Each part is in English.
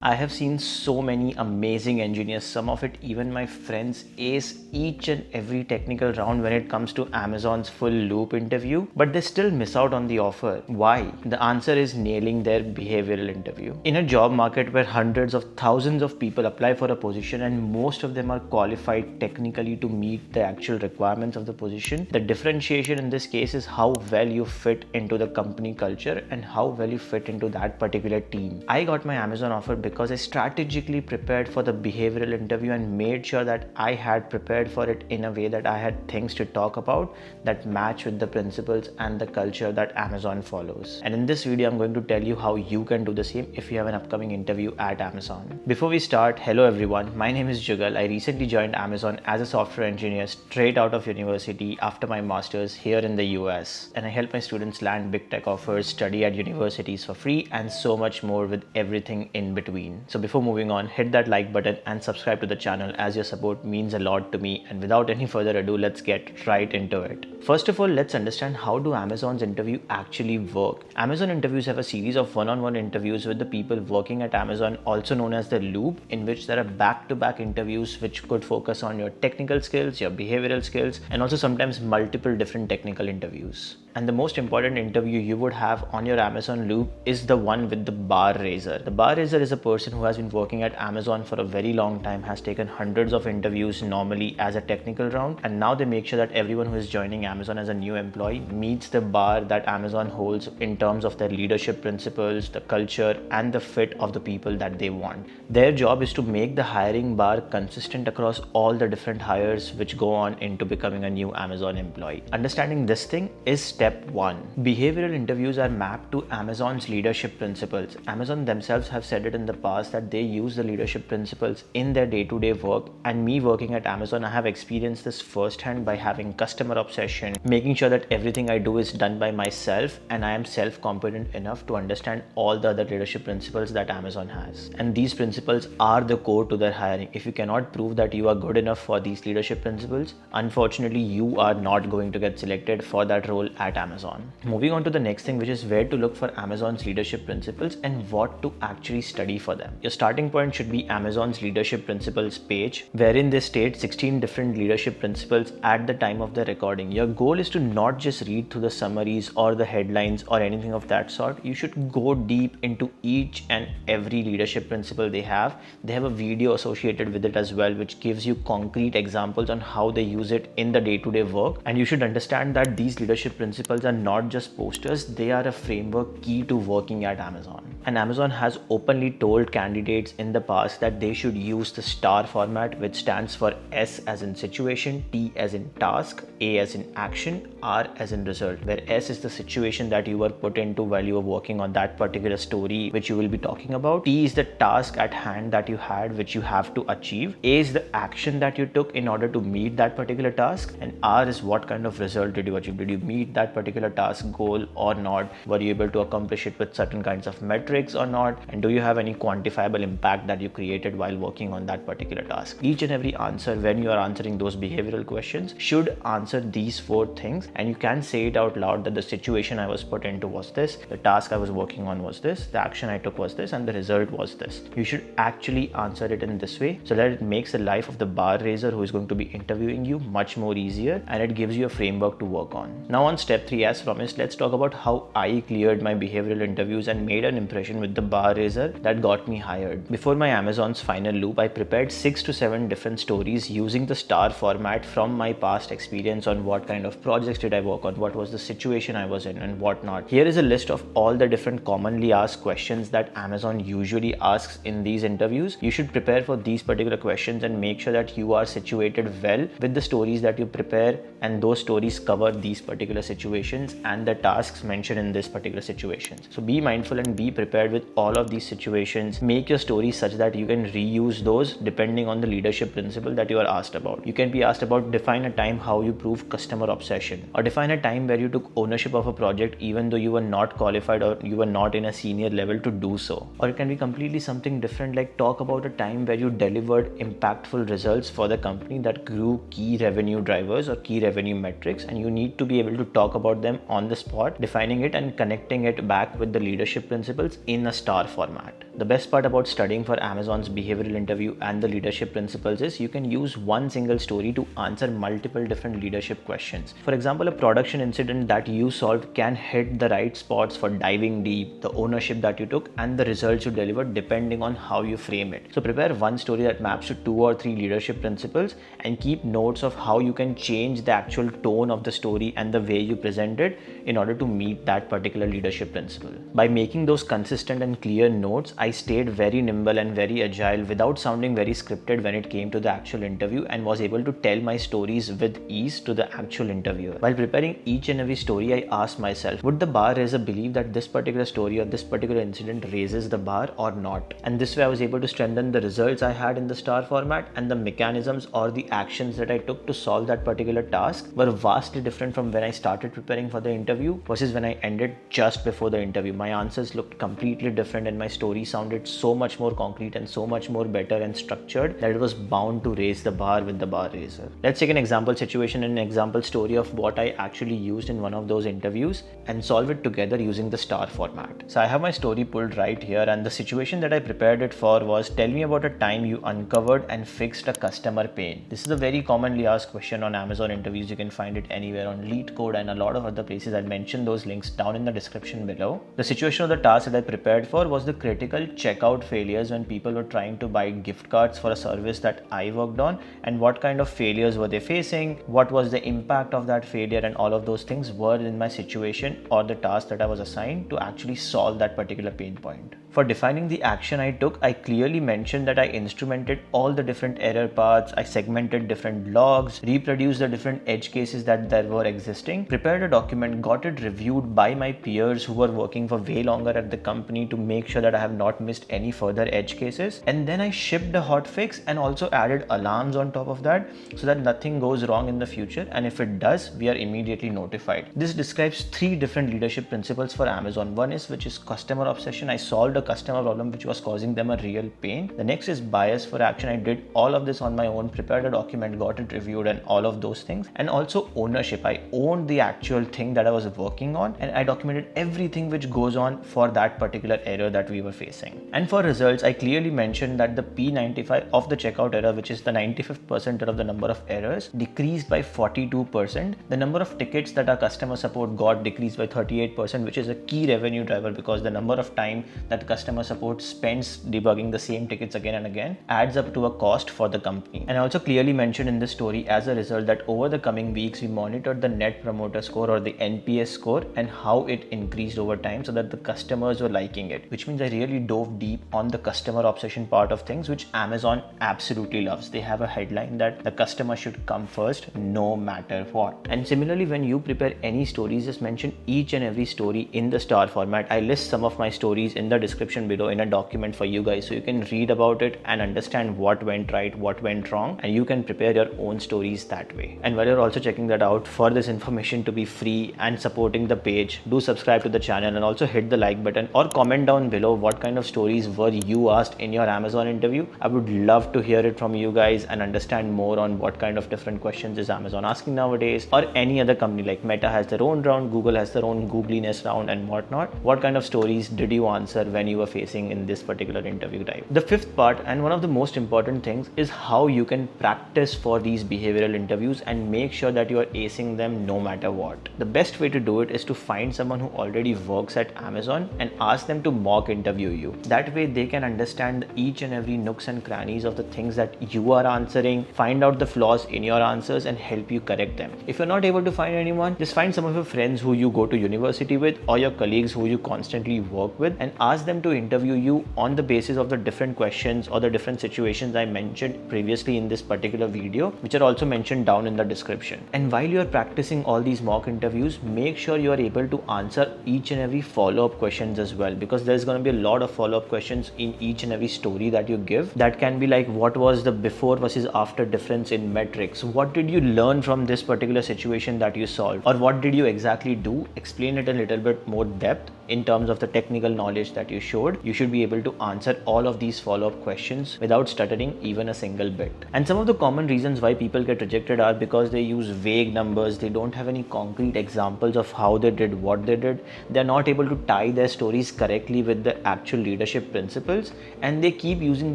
I have seen so many amazing engineers, some of it even my friends, ace each and every technical round when it comes to Amazon's full loop interview, but they still miss out on the offer. Why? The answer is nailing their behavioral interview. In a job market where hundreds of thousands of people apply for a position and most of them are qualified technically to meet the actual requirements of the position, the differentiation in this case is how well you fit into the company culture and how well you fit into that particular team. I got my Amazon offer because I strategically prepared for the behavioral interview and made sure that I had prepared for it in a way that I had things to talk about that match with the principles and the culture that Amazon follows. And in this video, I'm going to tell you how you can do the same if you have an upcoming interview at Amazon. Before we start, hello everyone, my name is Jugal. I recently joined Amazon as a software engineer straight out of university after my master's here in the US. And I help my students land big tech offers, study at universities for free, and so much more with everything in between. So before moving on, hit that like button and subscribe to the channel as your support means a lot to me. And without any further ado, let's get right into it. First of all, let's understand how do Amazon's interview actually work. Amazon interviews have a series of one-on-one interviews with the people working at Amazon, also known as the loop, in which there are back-to-back interviews which could focus on your technical skills, your behavioral skills, and also sometimes multiple different technical interviews. And the most important interview you would have on your Amazon loop is the one with the bar raiser. The bar raiser is a person who has been working at Amazon for a very long time, has taken hundreds of interviews normally as a technical round, and now they make sure that everyone who is joining Amazon as a new employee meets the bar that Amazon holds in terms of their leadership principles, the culture, and the fit of the people that they want. Their job is to make the hiring bar consistent across all the different hires which go on into becoming a new Amazon employee. Understanding this thing is Step 1. Behavioral interviews are mapped to Amazon's leadership principles. Amazon themselves have said it in the past that they use the leadership principles in their day-to-day work, and me working at Amazon, I have experienced this firsthand by having customer obsession, making sure that everything I do is done by myself, and I am self-competent enough to understand all the other leadership principles that Amazon has. And these principles are the core to their hiring. If you cannot prove that you are good enough for these leadership principles, unfortunately, you are not going to get selected for that role at Amazon. Moving on to the next thing, which is where to look for Amazon's leadership principles and what to actually study for them. Your starting point should be Amazon's leadership principles page, wherein they state 16 different leadership principles at the time of the recording. Your goal is to not just read through the summaries or the headlines or anything of that sort. You should go deep into each and every leadership principle they have. They have a video associated with it as well, which gives you concrete examples on how they use it in the day-to-day work. And you should understand that these leadership principles are not just posters, they are a framework key to working at Amazon. And Amazon has openly told candidates in the past that they should use the STAR format, which stands for S as in situation, T as in task, A as in action, R as in result, where S is the situation that you were put into while you were working on that particular story which you will be talking about. T is the task at hand that you had which you have to achieve. A is the action that you took in order to meet that particular task, and R is what kind of result did you achieve. Did you meet that particular task goal or not? Were you able to accomplish it with certain kinds of metrics or not? And do you have any quantifiable impact that you created while working on that particular task? Each and every answer when you are answering those behavioral questions should answer these 4 things, and you can say it out loud that the situation I was put into was this, the task I was working on was this, the action I took was this, and the result was this. You should actually answer it in this way so that it makes the life of the bar raiser who is going to be interviewing you much more easier, and it gives you a framework to work on. Now on step 3, as promised, let's talk about how I cleared my behavioral interviews and made an impression with the bar raiser that got me hired. Before my Amazon's final loop, I prepared 6 to 7 different stories using the STAR format from my past experience on what kind of projects did I work on, what was the situation I was in, and whatnot. Here is a list of all the different commonly asked questions that Amazon usually asks in these interviews. You should prepare for these particular questions and make sure that you are situated well with the stories that you prepare, and those stories cover these particular situations and the tasks mentioned in this particular situations. So be mindful and be prepared with all of these situations. Make your stories such that you can reuse those depending on the leadership principle that you are asked about. You can be asked about define a time how you prove customer obsession, or define a time where you took ownership of a project even though you were not qualified or you were not in a senior level to do so. Or it can be completely something different, like talk about a time where you delivered impactful results for the company that grew key revenue drivers or key revenue metrics, and you need to be able to talk about them on the spot, defining it and connecting it back with the leadership principles in a star format. The best part about studying for Amazon's behavioral interview and the leadership principles is you can use one single story to answer multiple different leadership questions. For example, a production incident that you solved can hit the right spots for diving deep, the ownership that you took, and the results you delivered depending on how you frame it. So prepare one story that maps to 2 or 3 leadership principles and keep notes of how you can change the actual tone of the story and the way you present it in order to meet that particular leadership principle. By making those consistent and clear notes, I stayed very nimble and very agile without sounding very scripted when it came to the actual interview, and was able to tell my stories with ease to the actual interviewer. While preparing each and every story, I asked myself, would the bar raiser believe that this particular story or this particular incident raises the bar or not? And this way I was able to strengthen the results I had in the star format, and the mechanisms or the actions that I took to solve that particular task were vastly different from when I started preparing for the interview versus when I ended just before the interview. My answers looked completely different and my story sounded so much more concrete and so much more better and structured that it was bound to raise the bar with the bar raiser. Let's take an example situation and an example story of what I actually used in one of those interviews and solve it together using the star format. So I have my story pulled right here, and the situation that I prepared it for was, tell me about a time you uncovered and fixed a customer pain. This is a very commonly asked question on Amazon interviews. You can find it anywhere on LeetCode and a lot of other places. I'll mention those links down in the description below. The situation of the task that I prepared for was the critical checkout failures when people were trying to buy gift cards for a service that I worked on, and what kind of failures were they facing, what was the impact of that failure, and all of those things were in my situation or the task that I was assigned to actually solve that particular pain point. For defining the action I took, I clearly mentioned that I instrumented all the different error paths, I segmented different logs, reproduced the different edge cases that there were existing, prepared a document, got it reviewed by my peers who were working for way longer at the company to make sure that I have not missed any further edge cases, and then I shipped a hotfix and also added alarms on top of that so that nothing goes wrong in the future, and if it does, we are immediately notified. This describes 3 different leadership principles for Amazon. One is which is customer obsession. I solved a customer problem which was causing them a real pain. The next is bias for action. I did all of this on my own, prepared a document, got it reviewed, and all of those things. And also ownership. I owned the actual thing that I was working on, and I documented everything which goes on for that particular error that we were facing. And for results, I clearly mentioned that the P95 of the checkout error, which is the 95th percentile of the number of errors, decreased by 42%. The number of tickets that our customer support got decreased by 38%, which is a key revenue driver because the number of time that customer support spends debugging the same tickets again and again adds up to a cost for the company. And I also clearly mentioned in this story as a result that over the coming weeks we monitored the net promoter score or the NPS score and how it increased over time so that the customers were liking it, which means I really dove deep on the customer obsession part of things, which Amazon absolutely loves. They have a headline that the customer should come first no matter what. And similarly, when you prepare any stories, just mention each and every story in the star format. I list some of my stories in the description below in a document for you guys so you can read about it and understand what went right, what went wrong, and you can prepare your own stories that way. And while you're also checking that out, for this information to be free and supporting the page, do subscribe to the channel and also hit the like button or comment down below what kind of stories were you asked in your Amazon interview. I would love to hear it from you guys and understand more on what kind of different questions is Amazon asking nowadays, or any other company like Meta has their own round, Google has their own Googliness round and whatnot. What kind of stories did you answer when you were facing in this particular interview type? The 5th part, and one of the most important things, is how you can practice for these behavioral interviews and make sure that you are acing them no matter what. The best way to do it is to find someone who already works at Amazon and ask them to mock interview you. That way they can understand each and every nooks and crannies of the things that you are answering, find out the flaws in your answers and help you correct them. If you're not able to find anyone, just find some of your friends who you go to university with or your colleagues who you constantly work with and ask them to interview you on the basis of the different questions or the different situations I mentioned previously in this particular video, which are also mentioned down in the description. And while you're practicing all these mock interviews, make sure you are able to answer each and every follow-up questions as well, because there's going to be a lot of follow-up questions in each and every story that you give. That can be like, what was the before versus after difference in metrics? What did you learn from this particular situation that you solved? Or what did you exactly do? Explain it a little bit more depth in terms of the technical knowledge that you showed. You should be able to answer all of these follow-up questions without stuttering even a single bit. And some of the common reasons why people get rejected are because they use vague numbers, they don't have any concrete examples examples of how they did what they did. They're not able to tie their stories correctly with the actual leadership principles, and they keep using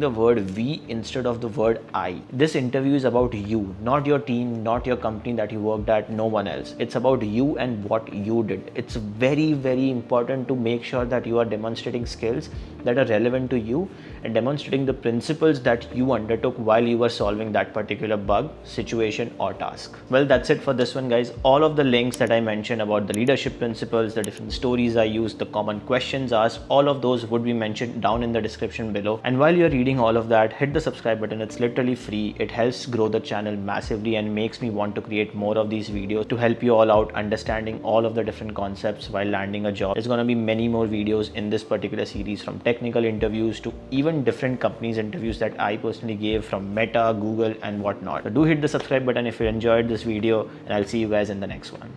the word we instead of the word I. This interview is about you, not your team, not your company that you worked at, no one else. It's about you and what you did. It's very, very important to make sure that you are demonstrating skills that are relevant to you and demonstrating the principles that you undertook while you were solving that particular bug, situation, or task. Well, that's it for this one, guys. All of the links that I mentioned about the leadership principles, the different stories I used, the common questions asked, all of those would be mentioned down in the description below. And while you're reading all of that, hit the subscribe button. It's literally free. It helps grow the channel massively and makes me want to create more of these videos to help you all out understanding all of the different concepts while landing a job. There's going to be many more videos in this particular series, from technical interviews to even different companies interviews that I personally gave, from Meta, Google, and whatnot. So do hit the subscribe button if you enjoyed this video, and I'll see you guys in the next one.